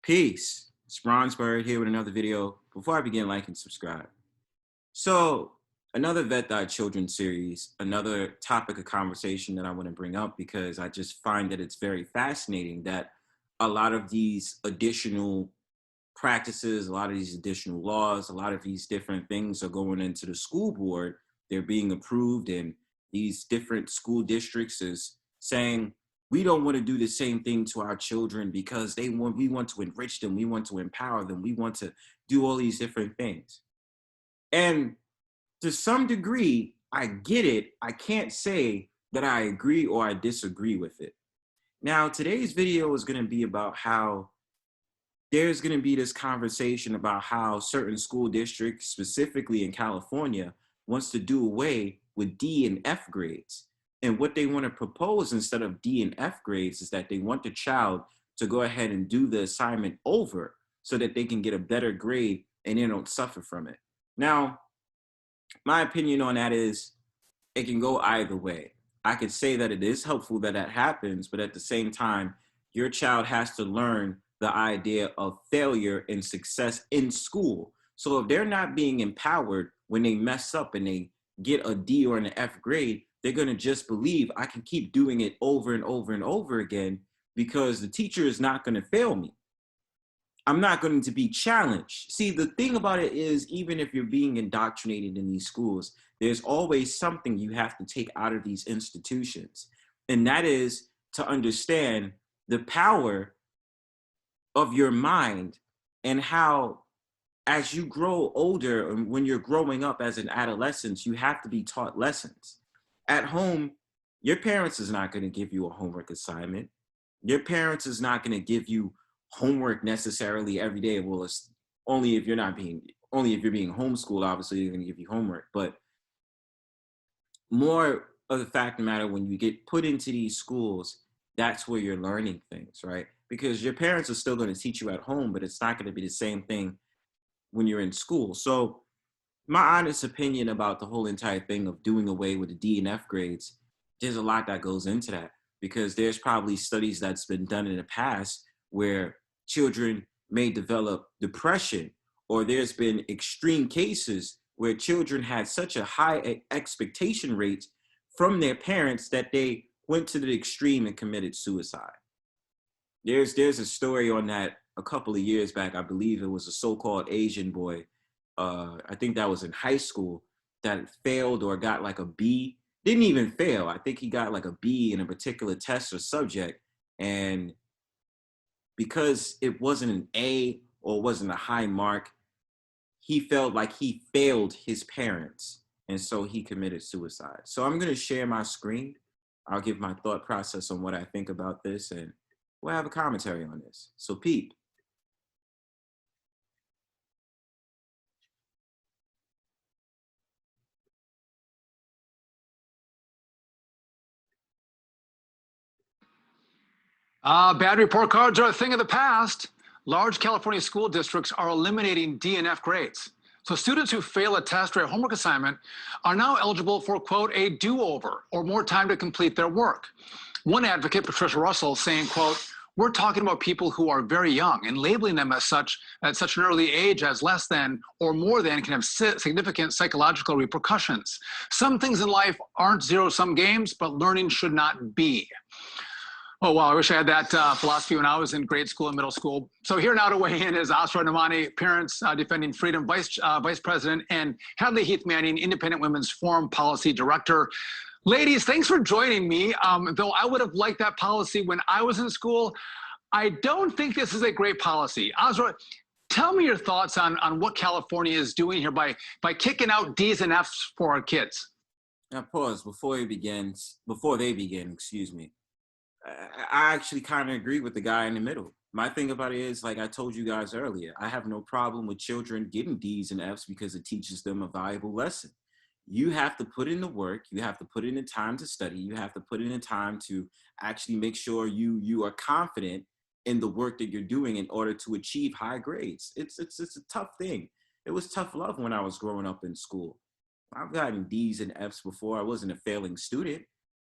Peace. It's Bronzebird here with another video. Before I begin, like and subscribe. So, another Vet Thy Children series, another topic of conversation that I want to bring up because I just find that it's very fascinating that a lot of these additional practices, a lot of these additional laws, a lot of these different things are going into the school board. They're being approved, and these different school districts is saying, we don't want to do the same thing to our children because we want to enrich them, we want to empower them, we want to do all these different things. And to some degree, I get it. I can't say that I agree or I disagree with it. Now, today's video is going to be about how there's going to be this conversation about how certain school districts, specifically in California, wants to do away with D and F grades. And what they want to propose instead of D and F grades is that they want the child to go ahead and do the assignment over so that they can get a better grade and they don't suffer from it. Now, my opinion on that is it can go either way. I could say that it is helpful that that happens, but at the same time, your child has to learn the idea of failure and success in school. So if they're not being empowered when they mess up and they get a D or an F grade, they're going to just believe I can keep doing it over and over and over again because the teacher is not going to fail me. I'm not going to be challenged. See, the thing about it is, even if you're being indoctrinated in these schools, there's always something you have to take out of these institutions. And that is to understand the power of your mind and how, as you grow older and when you're growing up as an adolescent, you have to be taught lessons. At home, your parents is not going to give you a homework assignment. Your parents is not going to give you homework necessarily every day. Well, it's only if you're being homeschooled, obviously they're going to give you homework. But more of the fact of the matter, when you get put into these schools, that's where you're learning things, right? Because your parents are still going to teach you at home, but it's not going to be the same thing when you're in school. So my honest opinion about the whole entire thing of doing away with the D and F grades, there's a lot that goes into that because there's probably studies that's been done in the past where children may develop depression, or there's been extreme cases where children had such a high expectation rate from their parents that they went to the extreme and committed suicide. There's a story on that a couple of years back. I believe it was a so-called Asian boy. I think that was in high school that failed or got like a B. Didn't even fail. I think he got like a B in a particular test or subject. And because it wasn't an A or wasn't a high mark, he felt like he failed his parents. And so he committed suicide. So I'm going to share my screen. I'll give my thought process on what I think about this, and we'll have a commentary on this. So Pete. Bad report cards are a thing of the past. Large California school districts are eliminating D and F grades. So students who fail a test or a homework assignment are now eligible for, quote, a do-over or more time to complete their work. One advocate, Patricia Russell, saying, quote, we're talking about people who are very young and labeling them as such at such an early age as less than or more than can have significant psychological repercussions. Some things in life aren't zero-sum games, but learning should not be. Oh, wow, I wish I had that philosophy when I was in grade school and middle school. So here now to weigh in is Asra Namani, Parents Defending Freedom Vice President, and Hadley Heath Manning, Independent Women's Forum Policy Director. Ladies, thanks for joining me. Though I would have liked that policy when I was in school, I don't think this is a great policy. Asra, tell me your thoughts on what California is doing here by kicking out D's and F's for our kids. Now pause before they begin, excuse me. I actually kind of agree with the guy in the middle. My thing about it is, like I told you guys earlier, I have no problem with children getting D's and F's because it teaches them a valuable lesson. You have to put in the work. You have to put in the time to study. You have to put in the time to actually make sure you are confident in the work that you're doing in order to achieve high grades. It's a tough thing. It was tough love when I was growing up in school. I've gotten D's and F's before. I wasn't a failing student.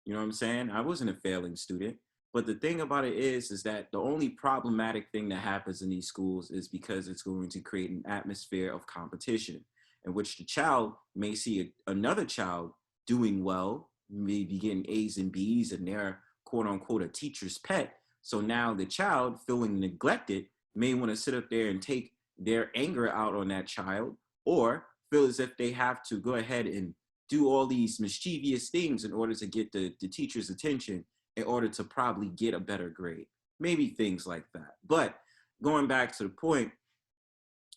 You know what I'm saying? I wasn't a failing student. But the thing about it is that the only problematic thing that happens in these schools is because it's going to create an atmosphere of competition in which the child may see another child doing well, maybe getting A's and B's, and they're quote unquote a teacher's pet. So now the child feeling neglected may want to sit up there and take their anger out on that child, or feel as if they have to go ahead and do all these mischievous things in order to get the teacher's attention in order to probably get a better grade. Maybe things like that. But going back to the point,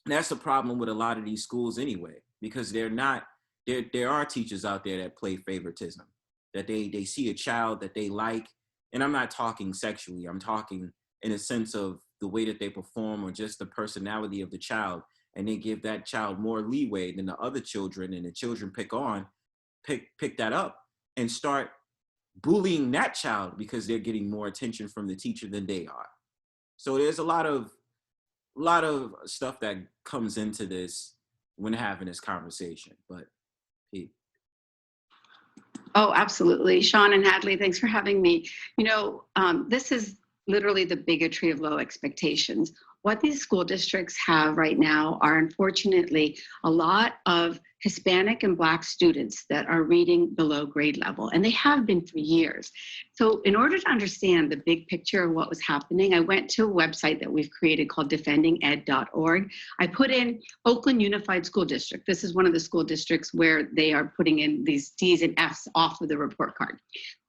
that's a problem with a lot of these schools anyway, because they're not, there are teachers out there that play favoritism, that they see a child that they like, and I'm not talking sexually, I'm talking in a sense of the way that they perform or just the personality of the child, and they give that child more leeway than the other children, and the children pick that up and start bullying that child because they're getting more attention from the teacher than they are. So there's a lot of stuff that comes into this when having this conversation. But Pete. Oh, absolutely. Sean and Hadley, thanks for having me. This is literally the bigotry of low expectations. What these school districts have right now are, unfortunately, a lot of Hispanic and Black students that are reading below grade level, and they have been for years. So in order to understand the big picture of what was happening, I went to a website that we've created called defendinged.org. I put in Oakland Unified School District. This is one of the school districts where they are putting in these D's and F's off of the report card.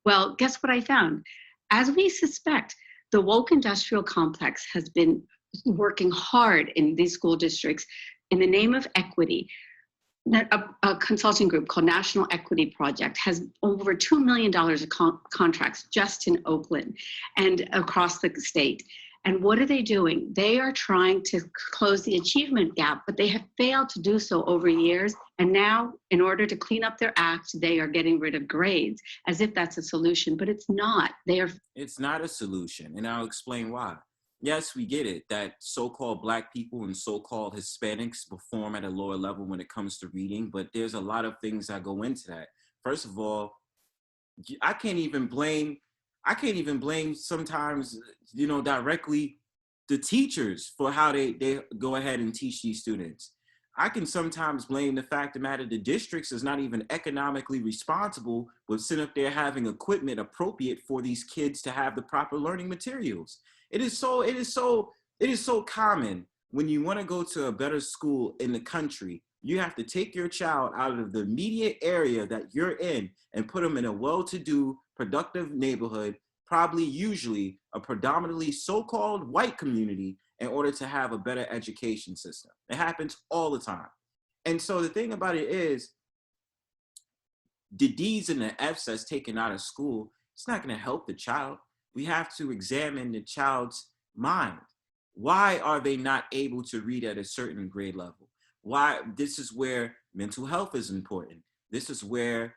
Well, guess what I found? As we suspect, the woke industrial complex has been working hard in these school districts in the name of equity. A consulting group called National Equity Project has over $2 million of contracts just in Oakland and across the state. And what are they doing? They are trying to close the achievement gap, but they have failed to do so over years. And now, in order to clean up their act, they are getting rid of grades as if that's a solution, but it's not. It's not a solution, and I'll explain why. Yes, we get it that so-called Black people and so-called Hispanics perform at a lower level when it comes to reading, but there's a lot of things that go into that. First of all, I can't even blame sometimes, directly the teachers for how they go ahead and teach these students. I can sometimes blame the fact of the matter the districts is not even economically responsible with sitting up there having equipment appropriate for these kids to have the proper learning materials. It is so common when you want to go to a better school in the country, you have to take your child out of the immediate area that you're in and put them in a well-to-do, productive neighborhood, probably usually a predominantly so-called white community, in order to have a better education system. It happens all the time. And so the thing about it is, the D's and the F's that's taken out of school, it's not going to help the child. We have to examine the child's mind. Why are they not able to read at a certain grade level? Why? This is where mental health is important. This is where,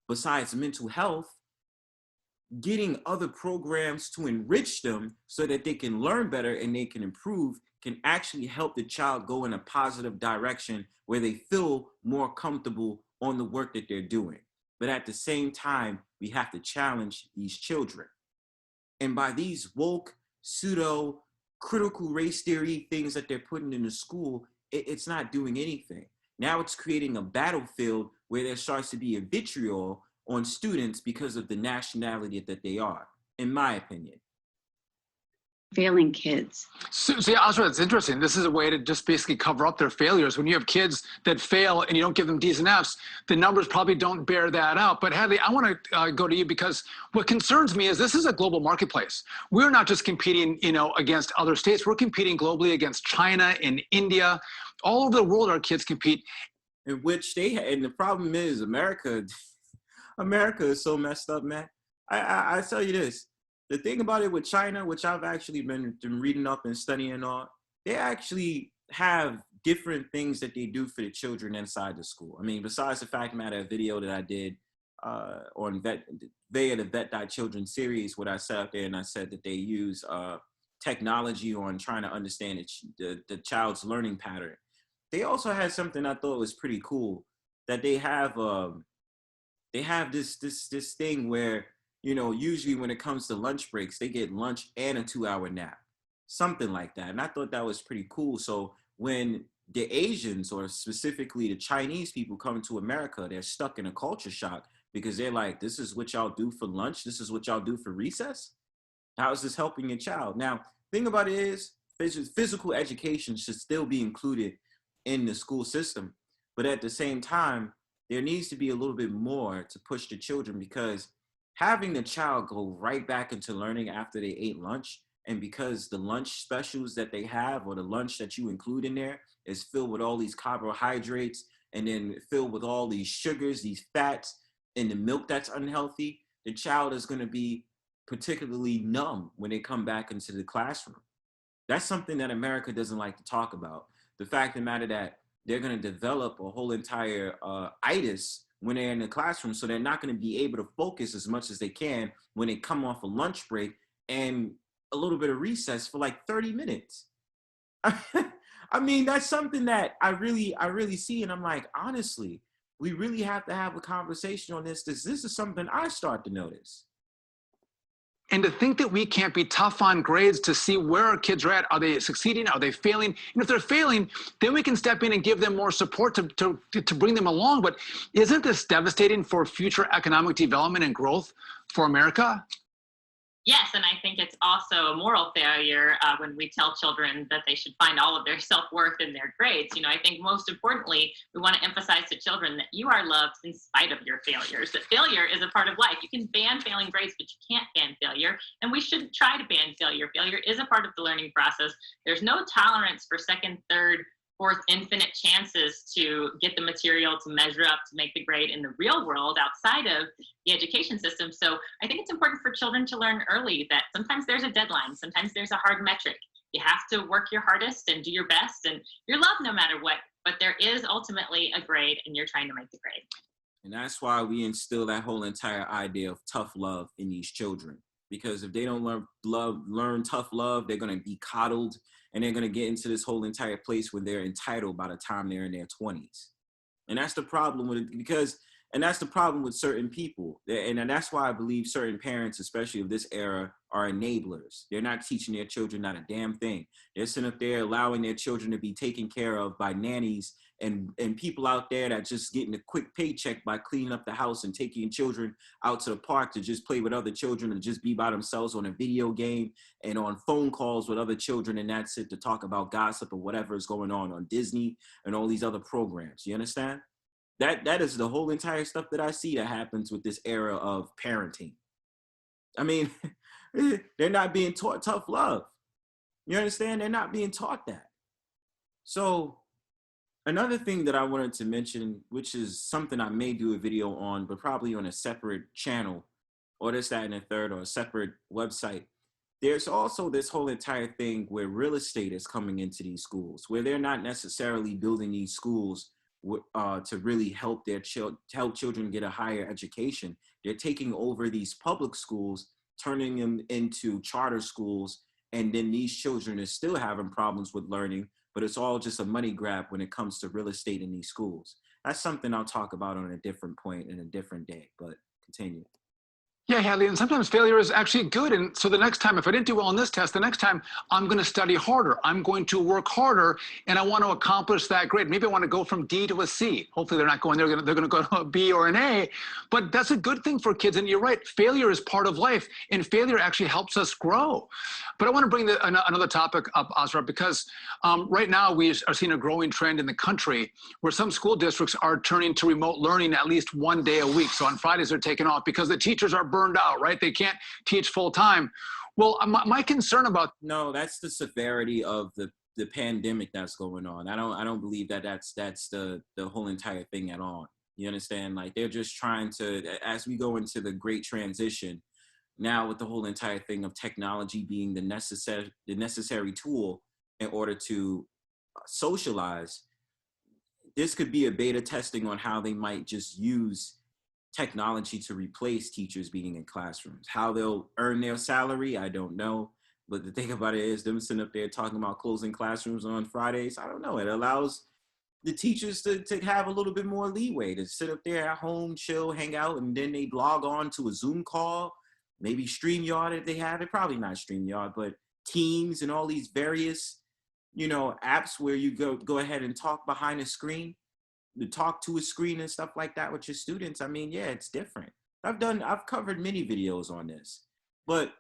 besides mental health, getting other programs to enrich them so that they can learn better and they can improve can actually help the child go in a positive direction where they feel more comfortable on the work that they're doing. But at the same time, we have to challenge these children. And by these woke, pseudo, critical race theory things that they're putting in the school, it's not doing anything. Now it's creating a battlefield where there starts to be a vitriol on students because of the nationality that they are, in my opinion. Failing kids. So yeah, also, it's interesting. This is a way to just basically cover up their failures. When you have kids that fail and you don't give them D's and F's, the numbers probably don't bear that out. But Hadley, I want to go to you, because what concerns me is this is a global marketplace. We're not just competing, against other states. We're competing globally against China and India. All over the world, our kids compete. In which and the problem is America is so messed up, man. I tell you this. The thing about it with China, which I've actually been reading up and studying on, they actually have different things that they do for the children inside the school. I mean, besides the fact matter, a video that I did on the Vet.Children series, what I set up there, and I said that they use technology on trying to understand the child's learning pattern. They also had something I thought was pretty cool, that they have this thing where you know, usually when it comes to lunch breaks, they get lunch and a 2 hour nap, something like that. And I thought that was pretty cool. So when the Asians, or specifically the Chinese people, come to America, they're stuck in a culture shock because they're like, this is what y'all do for lunch. This is what y'all do for recess. How is this helping your child? Now, thing about it is, physical education should still be included in the school system. But at the same time, there needs to be a little bit more to push the children, because having the child go right back into learning after they ate lunch, and because the lunch specials that they have, or the lunch that you include in there, is filled with all these carbohydrates and then filled with all these sugars, these fats, and the milk that's unhealthy, the child is going to be particularly numb when they come back into the classroom. That's something that America doesn't like to talk about. The fact of the matter that they're going to develop a whole entire itis when they're in the classroom, so they're not going to be able to focus as much as they can when they come off a lunch break and a little bit of recess for like 30 minutes. I mean, that's something that I really see, and I'm like, honestly, we really have to have a conversation on this. This is something I start to notice. And to think that we can't be tough on grades to see where our kids are at. Are they succeeding? Are they failing? And if they're failing, then we can step in and give them more support to bring them along. But isn't this devastating for future economic development and growth for America? Yes, and I think it's also a moral failure when we tell children that they should find all of their self-worth in their grades. You know, I think most importantly, we want to emphasize to children that you are loved in spite of your failures, that failure is a part of life. You can ban failing grades, but you can't ban failure, and we shouldn't try to ban failure. Failure is a part of the learning process. There's no tolerance for second, third, fourth, infinite chances to get the material to measure up to make the grade in the real world outside of the education system. So I think it's important for children to learn early that sometimes there's a deadline, sometimes there's a hard metric. You have to work your hardest and do your best, and you're loved no matter what, but there is ultimately a grade and you're trying to make the grade. And that's why we instill that whole entire idea of tough love in these children. Because if they don't learn tough love, they're going to be coddled, and they're going to get into this whole entire place where they're entitled by the time they're in their 20s. And that's the problem with it, and that's the problem with certain people. And that's why I believe certain parents, especially of this era, are enablers. They're not teaching their children not a damn thing. They're sitting up there allowing their children to be taken care of by nannies and people out there that just getting a quick paycheck by cleaning up the house and taking children out to the park to just play with other children and just be by themselves on a video game and on phone calls with other children, and that's it, to talk about gossip or whatever is going on Disney and all these other programs. You understand? That is the whole entire stuff that I see that happens with this era of parenting. I mean, they're not being taught tough love. You understand? They're not being taught that. So another thing that I wanted to mention, which is something I may do a video on, but probably on a separate channel, or this, that, and the third, or a separate website. There's also this whole entire thing where real estate is coming into these schools, where they're not necessarily building these schools to really help help children get a higher education. They're taking over these public schools, turning them into charter schools, and then these children are still having problems with learning, but it's all just a money grab when it comes to real estate in these schools. That's something I'll talk about on a different point in a different day, but continue. Yeah, Hadley, and sometimes failure is actually good. And so the next time, if I didn't do well on this test, the next time I'm going to study harder. I'm going to work harder, and I want to accomplish that grade. Maybe I want to go from D to a C. Hopefully they're not going there. They're going to go to a B or an A. But that's a good thing for kids. And you're right, failure is part of life, and failure actually helps us grow. But I want to bring another topic up, Azra, because right now we are seeing a growing trend in the country where some school districts are turning to remote learning at least one day a week. So on Fridays they're taking off because the teachers are burned out, right? They can't teach full time. Well, my concern about— No, that's the severity of the pandemic that's going on. I don't believe that's the whole entire thing at all. You understand? Like, they're just trying to, as we go into the great transition now, with the whole entire thing of technology being the necessary tool in order to socialize, this could be a beta testing on how they might just use technology to replace teachers being in classrooms. How they'll earn their salary, I don't know. But the thing about it is, them sitting up there talking about closing classrooms on Fridays, I don't know. It allows the teachers to have a little bit more leeway to sit up there at home, chill, hang out, and then they log on to a Zoom call maybe StreamYard if they have it, probably not StreamYard, but Teams and all these various, apps where you go ahead and talk behind a screen, to talk to a screen and stuff like that with your students. I mean, yeah, it's different. I've covered many videos on this, but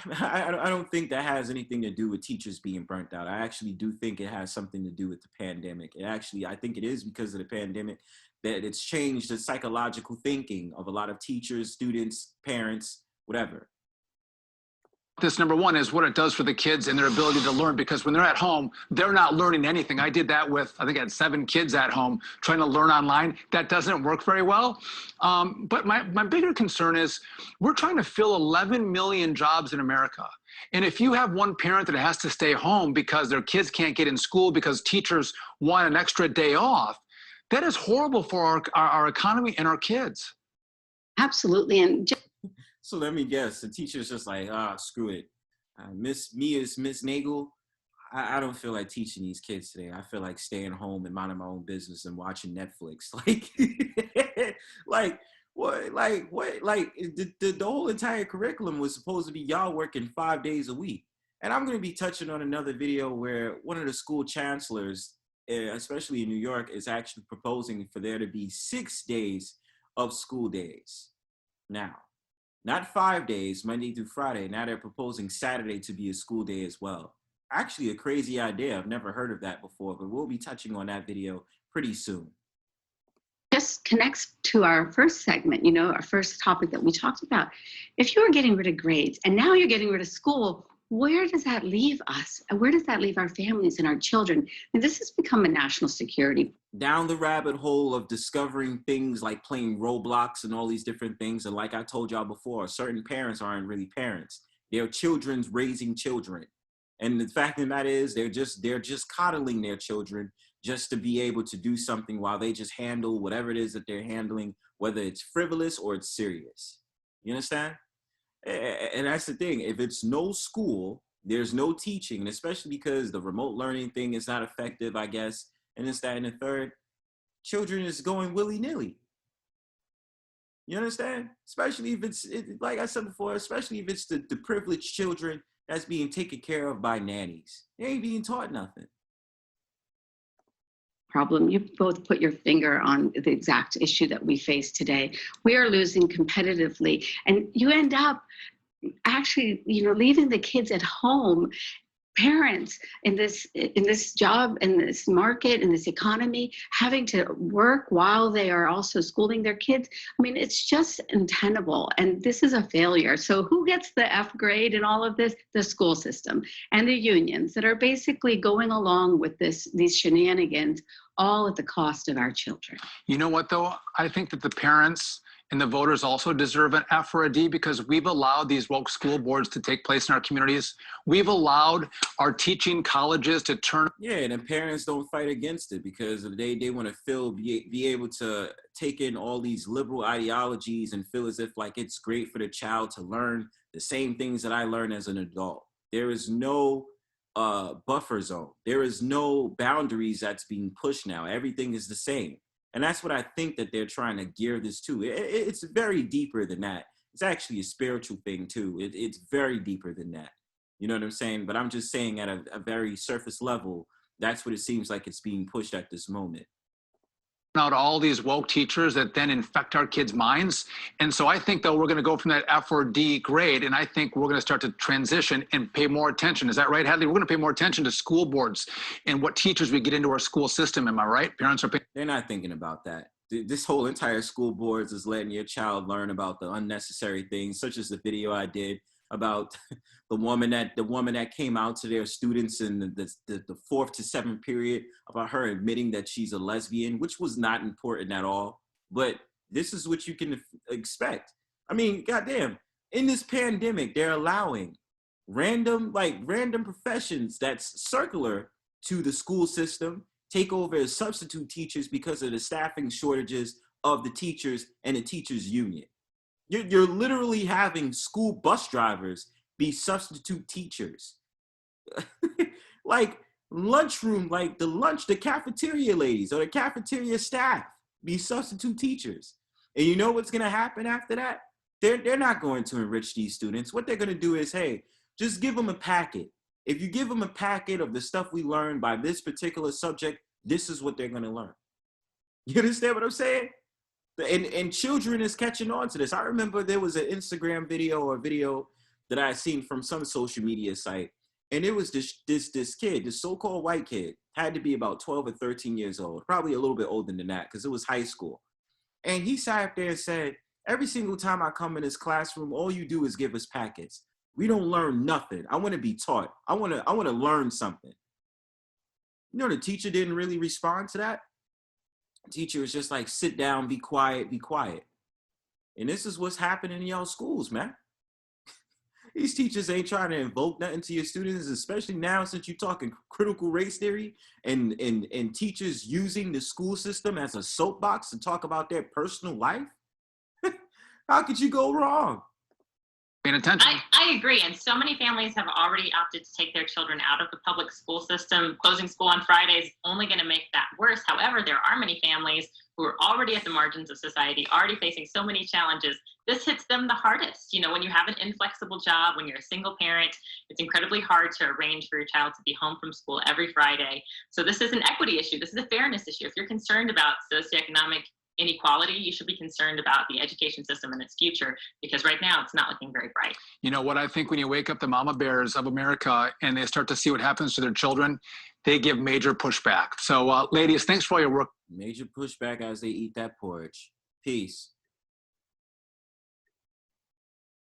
I don't think that has anything to do with teachers being burnt out. I actually do think it has something to do with the pandemic. I think it is because of the pandemic that it's changed the psychological thinking of a lot of teachers, students, parents, whatever. This number one is what it does for the kids and their ability to learn, because when they're at home, they're not learning anything. I did that with, I think I had 7 kids at home trying to learn online. That doesn't work very well. But my bigger concern is we're trying to fill 11 million jobs in America. And if you have one parent that has to stay home because their kids can't get in school because teachers want an extra day off, that is horrible for our economy and our kids. Absolutely. And so let me guess, the teacher's just like, screw it. Miss Nagel, I don't feel like teaching these kids today. I feel like staying home and minding my own business and watching Netflix. The whole entire curriculum was supposed to be y'all working 5 days a week. And I'm going to be touching on another video where one of the school chancellors, especially in New York, is actually proposing for there to be 6 days of school days. Now, not 5 days, Monday through Friday. Now they're proposing Saturday to be a school day as well. Actually, a crazy idea. I've never heard of that before, but we'll be touching on that video pretty soon. Just connects to our first segment, our first topic that we talked about. If you were getting rid of grades and now you're getting rid of school, where does that leave us? And where does that leave our families and our children? And this has become a national security. Down the rabbit hole of discovering things like playing Roblox and all these different things. And like I told y'all before, certain parents aren't really parents. They're children's raising children. And the fact of the matter is they're just coddling their children just to be able to do something while they just handle whatever it is that they're handling, whether it's frivolous or it's serious. You understand? And that's the thing. If it's no school, there's no teaching, and especially because the remote learning thing is not effective, I guess, and it's that and the third, children is going willy-nilly. You understand? Especially if it's, like I said before, especially if it's the privileged children that's being taken care of by nannies. They ain't being taught nothing. Problem. You both put your finger on the exact issue that we face today. We are losing competitively, and you end up actually, leaving the kids at home. Parents in this job, in this market, in this economy, having to work while they are also schooling their kids. I mean, it's just untenable, and this is a failure. So who gets the F grade in all of this? The school system and the unions that are basically going along with these shenanigans, all at the cost of our children. You know what, though? I think that the parents and the voters also deserve an F or a D, because we've allowed these woke school boards to take place in our communities. We've allowed our teaching colleges to turn. Yeah, and then parents don't fight against it because they want to be able to take in all these liberal ideologies and feel as if like it's great for the child to learn the same things that I learned as an adult. There is no buffer zone. There is no boundaries that's being pushed now. Everything is the same. And that's what I think that they're trying to gear this to. It's very deeper than that. It's actually a spiritual thing too. It's very deeper than that. You know what I'm saying? But I'm just saying at a very surface level, that's what it seems like it's being pushed at this moment. Out all these woke teachers that then infect our kids' minds. And so I think, though, we're going to go from that F or D grade, and I think we're going to start to transition and pay more attention. Is that right, Hadley? We're going to pay more attention to school boards and what teachers we get into our school system. Am I right? Parents are paying. They're not thinking about that. This whole entire school boards is letting your child learn about the unnecessary things, such as the video I did about the woman that came out to their students in the 4th to 7th period about her admitting that she's a lesbian, which was not important at all. But this is what you can expect. I mean, goddamn, in this pandemic, they're allowing random professions that's circular to the school system take over as substitute teachers because of the staffing shortages of the teachers and the teachers union. You're literally having school bus drivers be substitute teachers. Like lunchroom, like the cafeteria ladies or the cafeteria staff be substitute teachers. And you know what's gonna happen after that? They're not going to enrich these students. What they're going to do is, hey, just give them a packet. If you give them a packet of the stuff we learned by this particular subject, this is what they're going to learn. You understand what I'm saying? And children is catching on to this. I remember there was an Instagram video or video that I had seen from some social media site. And it was this kid, this so-called white kid, had to be about 12 or 13 years old, probably a little bit older than that because it was high school. And he sat up there and said, every single time I come in this classroom, all you do is give us packets. We don't learn nothing. I want to be taught. I want to learn something. You know, the teacher didn't really respond to that. The teacher was just like, sit down, be quiet, be quiet. And this is what's happening in y'all schools, man. These teachers ain't trying to invoke nothing to your students, especially now since you're talking critical race theory and teachers using the school system as a soapbox to talk about their personal life. How could you go wrong? Paying attention. I agree. And so many families have already opted to take their children out of the public school system. Closing school on Friday is only going to make that worse. However, there are many families who are already at the margins of society, already facing so many challenges. This hits them the hardest. You know, when you have an inflexible job, when you're a single parent, it's incredibly hard to arrange for your child to be home from school every Friday. So this is an equity issue. This is a fairness issue. If you're concerned about socioeconomic inequality, you should be concerned about the education system and its future, because right now it's not looking very bright. You know what I think, when you wake up the mama bears of America and they start to see what happens to their children, they give major pushback. So ladies, thanks for all your work. Major pushback as they eat that porridge. Peace.